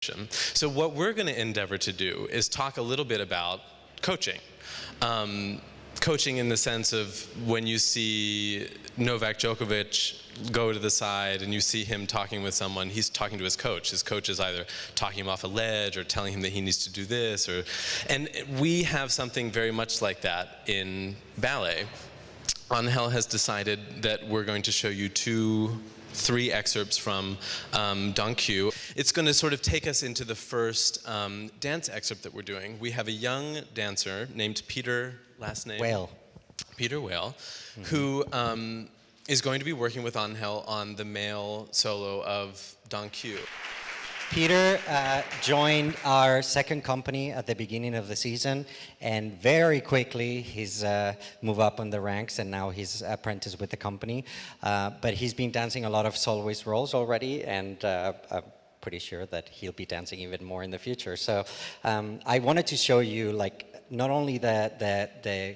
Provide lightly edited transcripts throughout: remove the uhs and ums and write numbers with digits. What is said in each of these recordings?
conversation. So what we're going to endeavor to do is talk a little bit about coaching. Coaching in the sense of when you see Novak Djokovic go to the side and you see him talking with someone, he's talking to his coach. His coach is either talking him off a ledge or telling him that he needs to do this. And we have something very much like that in ballet. Angel has decided that we're going to show you 3 excerpts from Don Q. It's going to sort of take us into the first dance excerpt that we're doing. We have a young dancer named Peter, last name? Weil. Peter Weil, who is going to be working with Angel on the male solo of Don Q. Peter joined our second company at the beginning of the season, and very quickly he's moved up on the ranks, and now he's apprentice with the company. But he's been dancing a lot of soloist roles already, and I'm pretty sure that he'll be dancing even more in the future. So I wanted to show you, like, not only the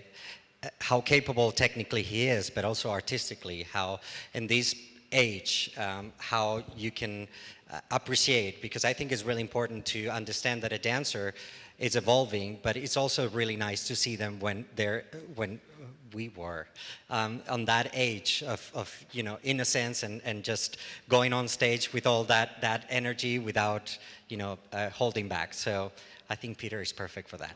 how capable technically he is, but also artistically, how in this age, how you can appreciate, because I think it's really important to understand that a dancer is evolving, but it's also really nice to see them when we were on that age of innocence and just going on stage with all that energy without holding back. So I think Peter is perfect for that.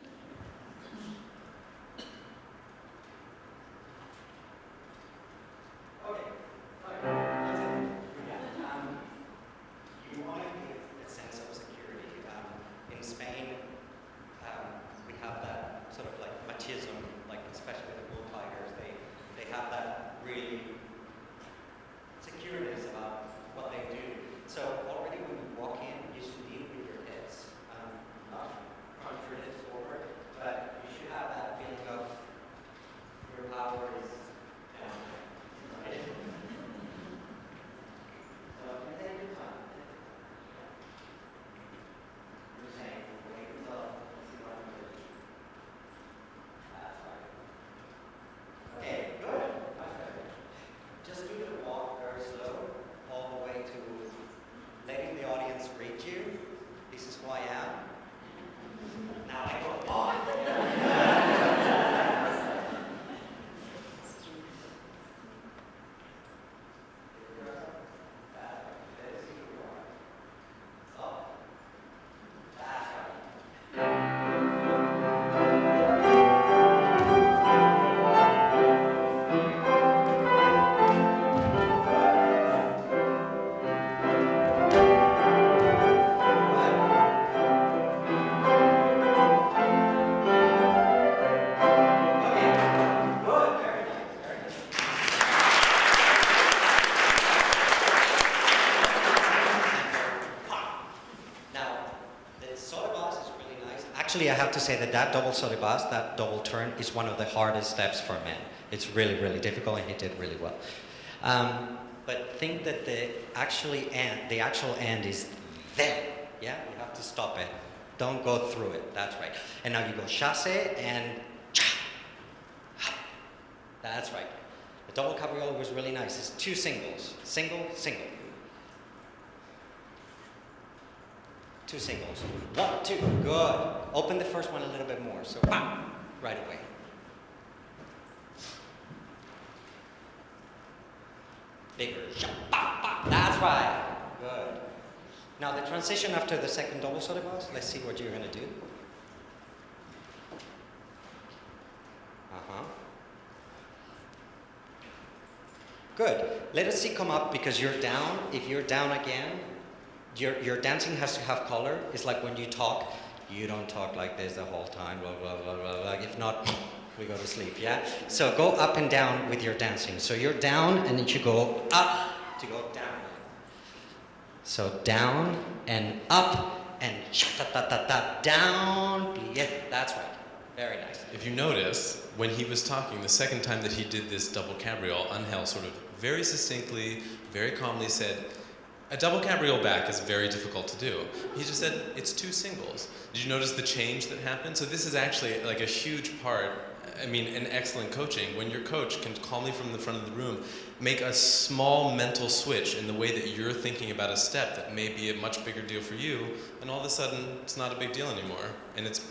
Actually, I have to say that double solibas, that double turn, is one of the hardest steps for men. It's really, really difficult, and he did really well. But think that the actual end is there. Yeah, you have to stop it. Don't go through it. That's right. And now you go chasse and cha. That's right. The double cabriole was really nice. It's 2 singles. Single, single. 2 singles. 1, 2. Good. Open the first one a little bit more. So, right away. Bigger. That's right. Good. Now the transition after the second double solibas. Let's see what you're going to do. Good. Let us see come up because you're down. If you're down again, your dancing has to have color. It's like when you talk, you don't talk like this the whole time, blah, blah, blah, blah, blah. If not, we go to sleep, yeah? So go up and down with your dancing. So you're down and then you go up to go down. So down and up and down, that's right. Very nice. If you notice, when he was talking, the second time that he did this double cabriole, Angel sort of very succinctly, very calmly said, a double cabriole back is very difficult to do. He just said, it's 2 singles. Did you notice the change that happened? So this is actually like a huge part I mean, an excellent coaching, when your coach can calmly from the front of the room make a small mental switch in the way that you're thinking about a step that may be a much bigger deal for you, and all of a sudden it's not a big deal anymore, and it's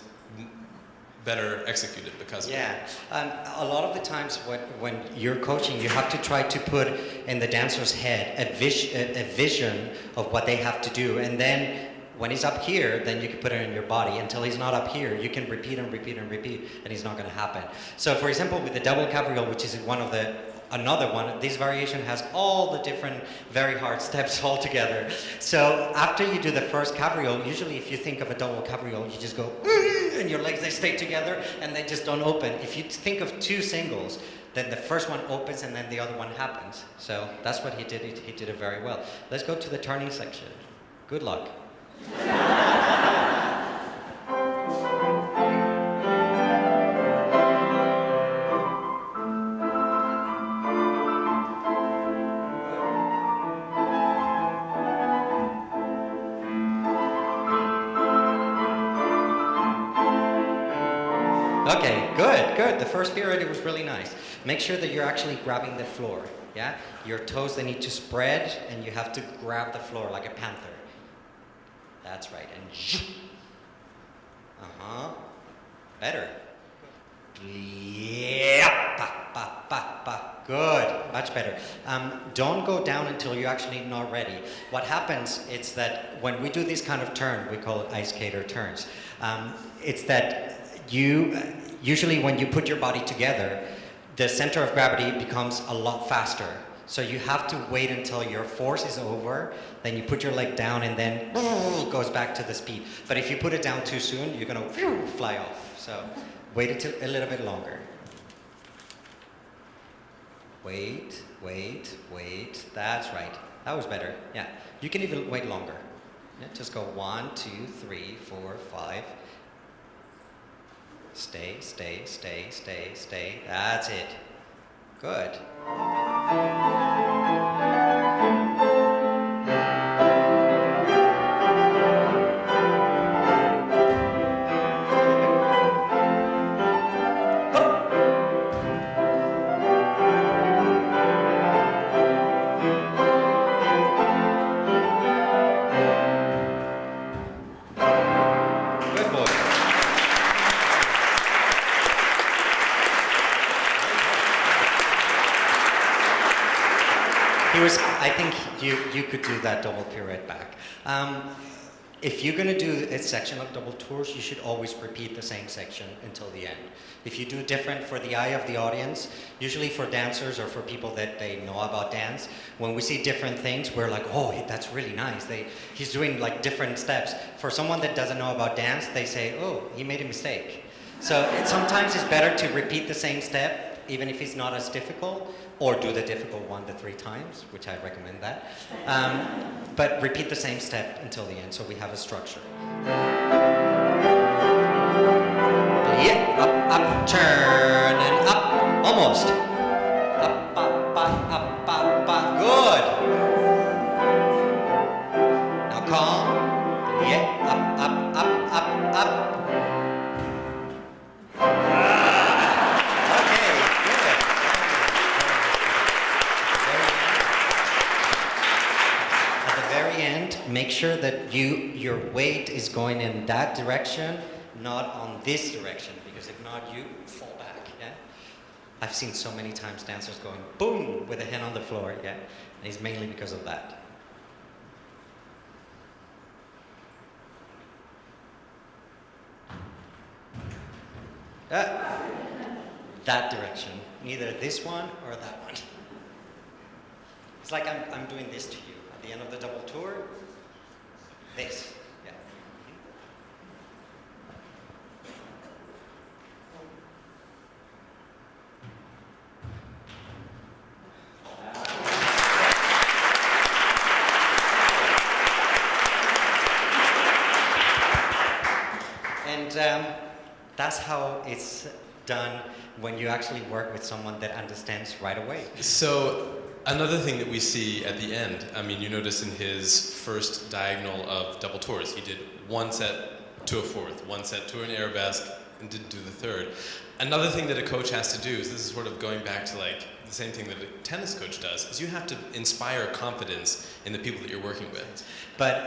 better executed because of it. A lot of the times when you're coaching, you have to try to put in the dancer's head a vision of what they have to do, and then when he's up here, then you can put it in your body. Until he's not up here, you can repeat and repeat and repeat, and it's not going to happen. So, for example, with the double cabriole, which is another one, this variation has all the different very hard steps all together. So after you do the first cabriole, usually if you think of a double cabriole, you just go, and your legs, they stay together, and they just don't open. If you think of two singles, then the first one opens, and then the other one happens. So that's what he did. He did it very well. Let's go to the turning section. Good luck. Okay, good. The first period, was really nice. Make sure that you're actually grabbing the floor, yeah? Your toes, they need to spread, and you have to grab the floor like a panther. That's right, and better. Yeah, good, much better. Don't go down until you're actually not ready. What happens is that when we do this kind of turn, we call it ice skater turns. It's that usually when you put your body together, the center of gravity becomes a lot faster. So you have to wait until your force is over, then you put your leg down, and then it goes back to the speed. But if you put it down too soon, you're going to fly off. So wait a little bit longer. Wait. That's right. That was better. Yeah. You can even wait longer. Yeah, just go 1, 2, 3, 4, 5. Stay. That's it. Good. Good boy. I think you could do that double pirouette back. If you're going to do a section of double tours, you should always repeat the same section until the end. If you do different for the eye of the audience, usually for dancers or for people that they know about dance, when we see different things, we're like, oh, that's really nice. He's doing like different steps. For someone that doesn't know about dance, they say, oh, he made a mistake. So sometimes it's better to repeat the same step, even if it's not as difficult, or do the difficult 1 to 3 times, which I recommend that. But repeat the same step until the end, so we have a structure. Yeah, up, turn, and up, almost. Up, good. Now calm. Yeah, up. Make sure that your weight is going in that direction, not on this direction, because if not, you fall back, yeah? I've seen so many times dancers going boom with a hand on the floor, yeah? And it's mainly because of that. That direction, neither this one or that one. It's like I'm doing this to you. At the end of the double tour, this, yeah. And that's how it's done when you actually work with someone that understands right away. So another thing that we see at the end, I mean, you notice in his first diagonal of double tours, he did 1 set to a fourth, 1 set to an arabesque, and didn't do the third. Another thing that a coach has to do is, this is sort of going back to like the same thing that a tennis coach does, is you have to inspire confidence in the people that you're working with. But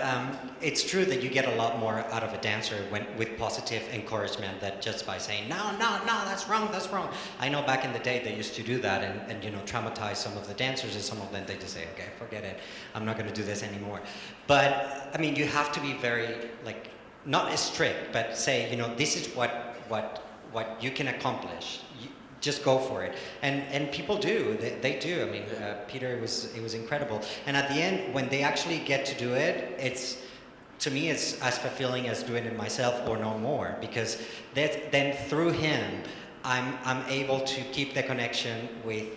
it's true that you get a lot more out of a dancer with positive encouragement than just by saying, no, that's wrong, that's wrong. I know back in the day they used to do that and you know, traumatize some of the dancers, and some of them they just say, okay, forget it, I'm not going to do this anymore. But I mean, you have to be very, like, not as strict, but say, you know, this is what you can accomplish. Just go for it, and people do. They do. I mean, Peter, it was incredible. And at the end, when they actually get to do it, it's, to me, it's as fulfilling as doing it myself or no more, because then through him, I'm able to keep the connection with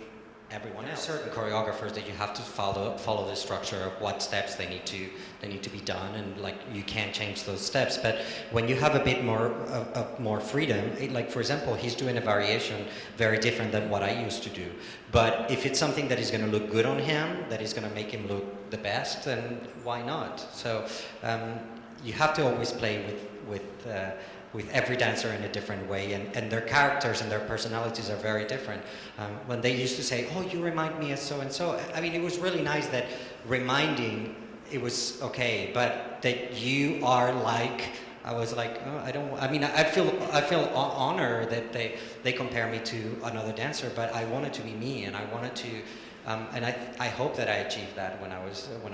everyone else. Certain choreographers that you have to follow the structure of what steps they need to be done, and like you can't change those steps. But when you have a bit more freedom, like for example, he's doing a variation very different than what I used to do. But if it's something that is going to look good on him, that is going to make him look the best, then why not? So you have to always play with every dancer in a different way, and their characters and their personalities are very different. When they used to say, oh, you remind me of so-and-so, I mean, it was really nice that reminding, it was okay, but that you are like, I was like, oh, I feel honored that they compare me to another dancer, but I wanted to be me, and I wanted to, and I hope that I achieved that when I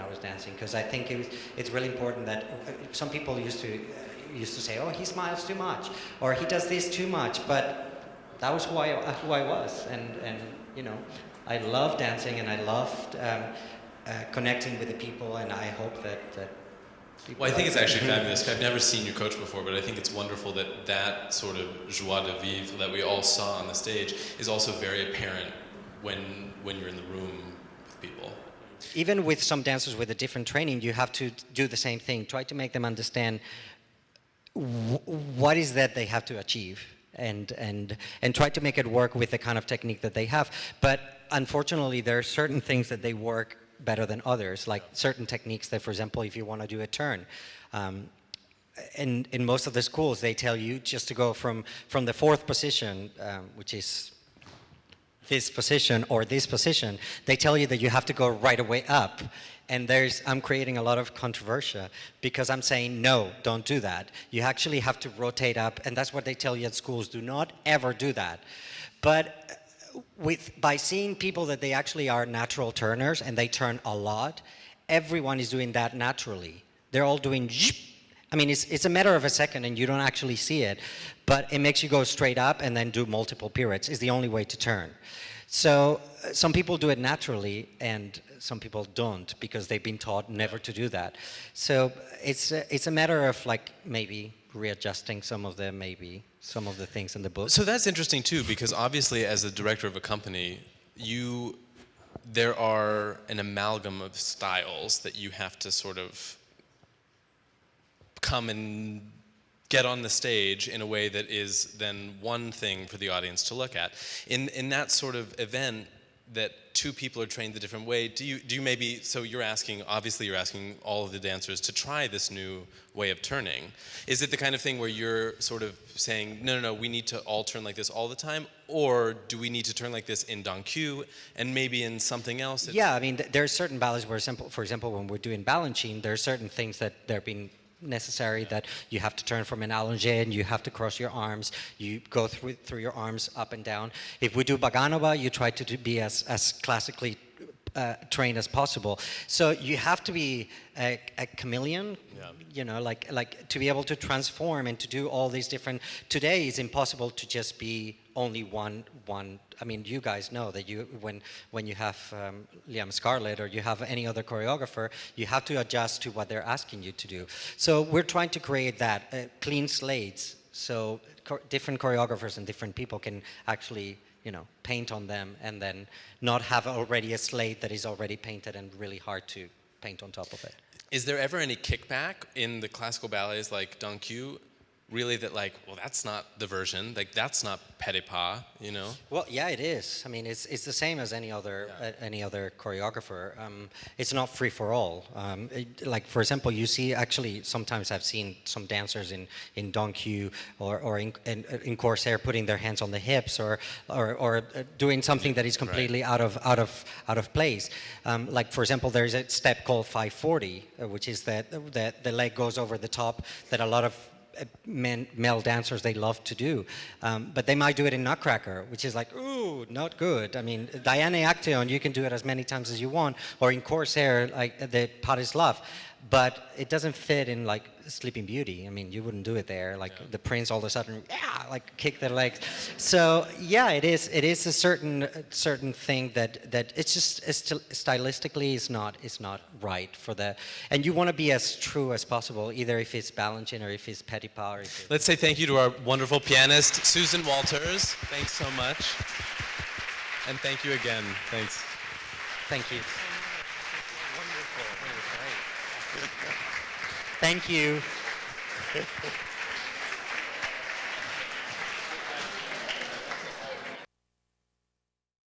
was dancing, because I think it's really important that some people used to say, oh, he smiles too much, or he does this too much, but that was who I was, and you know, I love dancing, and I loved connecting with the people, and I hope that people. Well, I think it's actually fabulous. I've never seen you coach before, but I think it's wonderful that sort of joie de vivre that we all saw on the stage is also very apparent when you're in the room with people. Even with some dancers with a different training, you have to do the same thing. Try to make them understand what is that they have to achieve, and try to make it work with the kind of technique that they have. But unfortunately, there are certain things that they work better than others, like certain techniques that, for example, if you want to do a turn, in most of the schools, they tell you just to go from the fourth position, which is this position or this position. They tell you that you have to go right away up. And I'm creating a lot of controversy, because I'm saying, no, don't do that. You actually have to rotate up, and that's what they tell you at schools. Do not ever do that. But by seeing people that they actually are natural turners, and they turn a lot, everyone is doing that naturally. They're all doing, I mean, it's a matter of a second, and you don't actually see it, but it makes you go straight up and then do multiple pirouettes. Is the only way to turn. So some people do it naturally, and some people don't, because they've been taught never to do that. So it's a matter of like maybe readjusting some of the things in the book. So that's interesting too, because obviously as a director of a company, there are an amalgam of styles that you have to sort of come and get on the stage in a way that is then one thing for the audience to look at. In that sort of event, that two people are trained a different way, do you maybe, so obviously you're asking all of the dancers to try this new way of turning. Is it the kind of thing where you're sort of saying, no, we need to all turn like this all the time? Or do we need to turn like this in Dankyou and maybe in something else? Yeah, I mean, there are certain ballets where, for example, when we're doing Balanchine, there are certain things that they're being necessary, that you have to turn from an allongé and you have to cross your arms, you go through your arms up and down. If we do Baganova, you try to be as classically trained as possible. So you have to be a chameleon, you know, like to be able to transform and to do all these different. Today it's impossible to just be only one. I mean, you guys know that when you have Liam Scarlett or you have any other choreographer, you have to adjust to what they're asking you to do. So we're trying to create that clean slates, so different choreographers and different people can actually, you know, paint on them, and then not have already a slate that is already painted and really hard to paint on top of it. Is there ever any kickback in the classical ballets like Dankyou really that like, well, that's not the version, like that's not petit pas, you know? Well, yeah, it is. I mean, it's the same as any other choreographer. It's not free for all. Like for example, you see actually sometimes I've seen some dancers in Don Q or in Corsair putting their hands on the hips or doing something that is completely out of place. Like for example, there's a step called 540, which is that the leg goes over the top that a lot of male dancers they love to do, but they might do it in Nutcracker, which is like, ooh, not good. I mean, Diana Action, you can do it as many times as you want, or in Corsair, like the Pas is Love, but it doesn't fit in like Sleeping Beauty. I mean, you wouldn't do it there. Like the prince all of a sudden, like kick their legs. So yeah, it is a certain thing that it's just stylistically is not right for the, and you want to be as true as possible, either if it's balancing or if it's petit pas. Or if Let's say thank you to our wonderful pianist, Susan Walters. Thanks so much. And thank you again. Thanks. Thank you. Thank you.